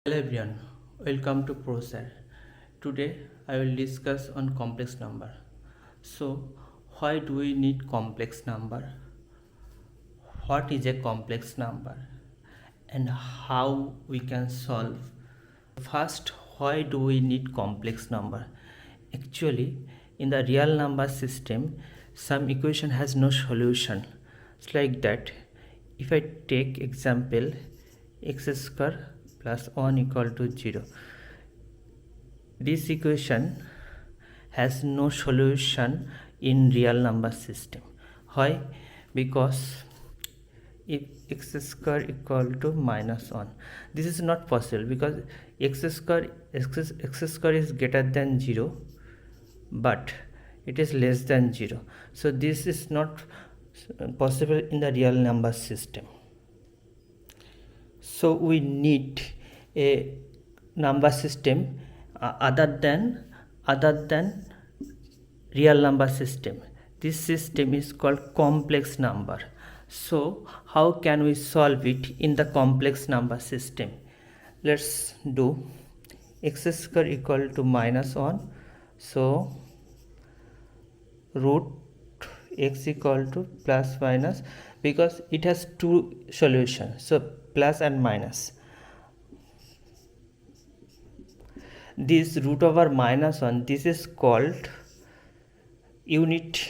Hello everyone, welcome to ProSir. Today I will discuss on complex number. So, why do we need complex number? What is a complex number? And how we can solve? First, why do we need complex number? Actually, in the real number system, some equation has no solution. It's like that. If I take example x square plus 1 equal to 0, this equation has no solution in real number system. Why? Because if x square equal to minus 1, this is not possible because x square is greater than 0 but it is less than 0, so this is not possible in the real number system. So we need a number system other than real number system. This system is called complex number. So how can we solve it in the complex number system? Let's do x square equal to minus 1, so root x equal to plus minus, because it has two solutions, so plus and minus. This root over minus 1, this is called unit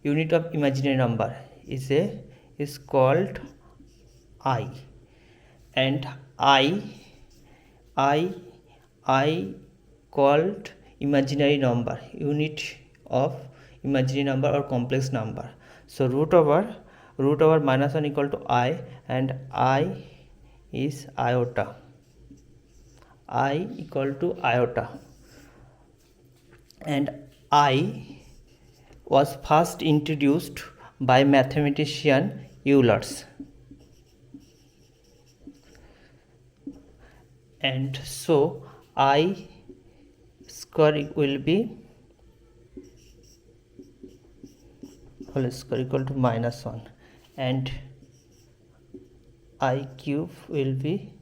of imaginary number is called I, and I called imaginary number, unit of imaginary number or complex number. So root over minus 1 equal to I, and I is iota. I equal to iota, and I was first introduced by mathematician Euler's, and so I square will be whole square equal to minus 1, and I cube will be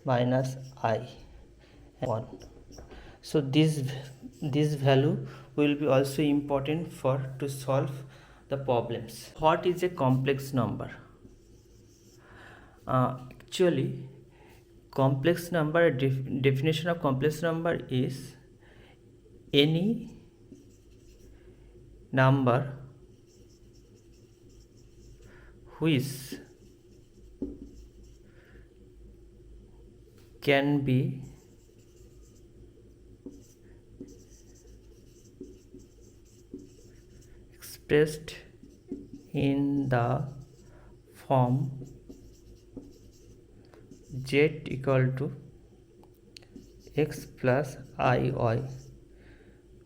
minus I 1. So this value will be also important for to solve the problems. What is a complex number? Actually, complex number, definition of complex number is any number which can be expressed in the form z equal to x plus iy,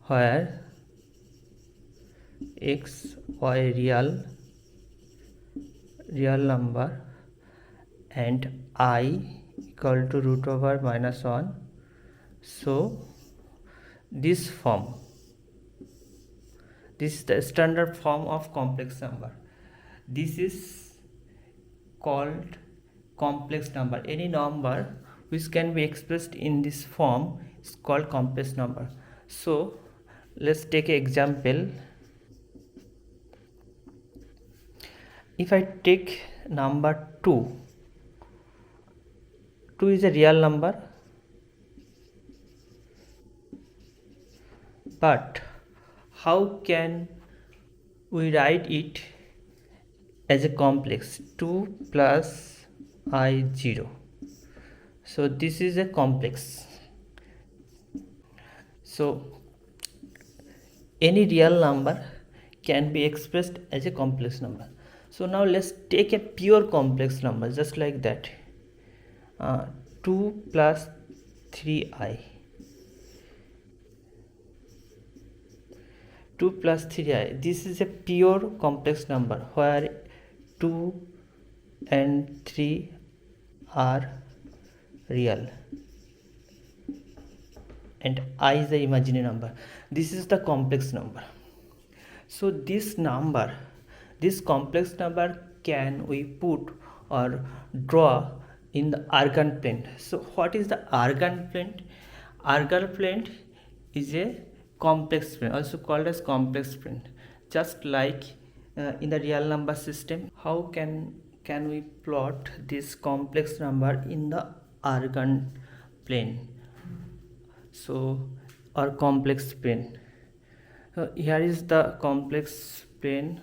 where x, y real number and I equal to root over minus 1. So this form, this is the standard form of complex number. This is called complex number. Any number which can be expressed in this form is called complex number. So let's take an example. If I take number 2 is a real number, but how can we write it as a complex? 2 plus I 0, so this is a complex. So any real number can be expressed as a complex number. So now let's take a pure complex number, just like that. 2 plus 3i, 2 plus 3i, this is a pure complex number where 2 and 3 are real and I is the imaginary number. This is the complex number. So this complex number can we put or draw in the Argand plane. So what is the Argand plane? Argand plane is a complex plane, also called as complex plane. Just like in the real number system, how can we plot this complex number in the Argand plane? So or complex plane. Here is the complex plane,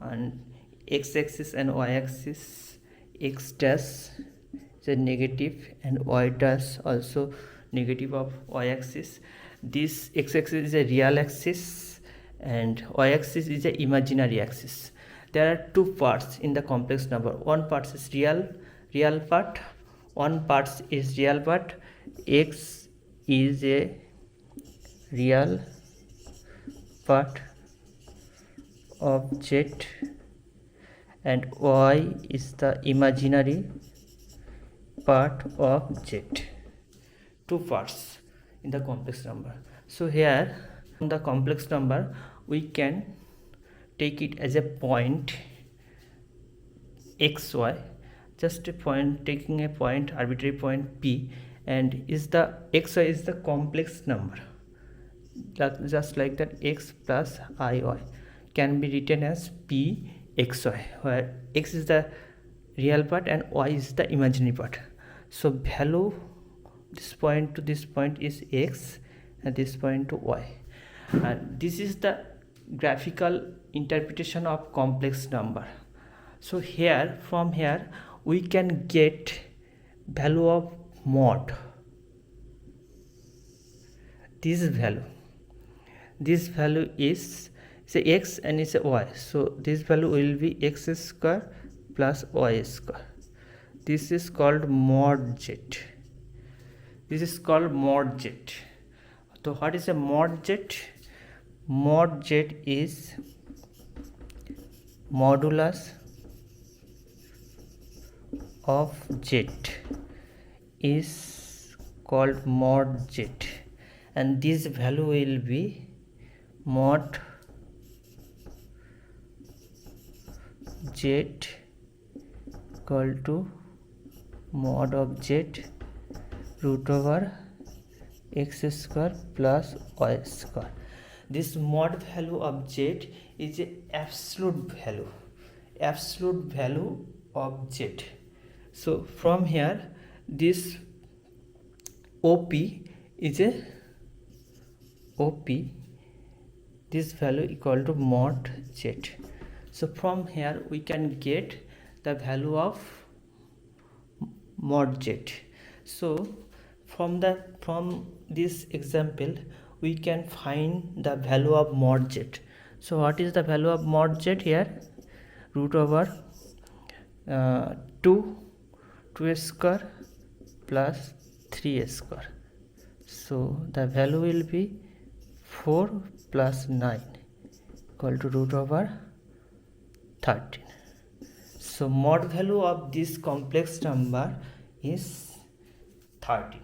and x-axis and y-axis. X dash is a negative and y dash also negative of y-axis. This x-axis is a real axis and y-axis is a imaginary axis. There are two parts in the complex number. One part is real part, one part is real part. X is a real part of z and y is the imaginary part of z. Two parts in the complex number. So here from the complex number we can take it as a point xy, just a point, taking a point, arbitrary point P, and is the xy is the complex number, just like that. X plus iy can be written as P xy, where x is the real part and y is the imaginary part. So value this point to this point is x and this point to y, and this is the graphical interpretation of complex number. So here, from here we can get value of mod. This value is say x and it's a y, so this value will be x square plus y square. This is called mod z. This is called mod z. So what is a mod z? Mod z is modulus of z is called mod z, and this value will be mod z equal to mod of z root over x square plus y square. This mod value of z is a absolute value of z. So from here this OP is a OP, this value equal to mod z. So from here we can get the value of mod z. So from this example we can find the value of mod z. So what is the value of mod z here? Root over 2 square plus 3 square. So the value will be 4 plus 9 equal to root over 13. So mod value of this complex number is 13.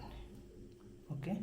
Okay.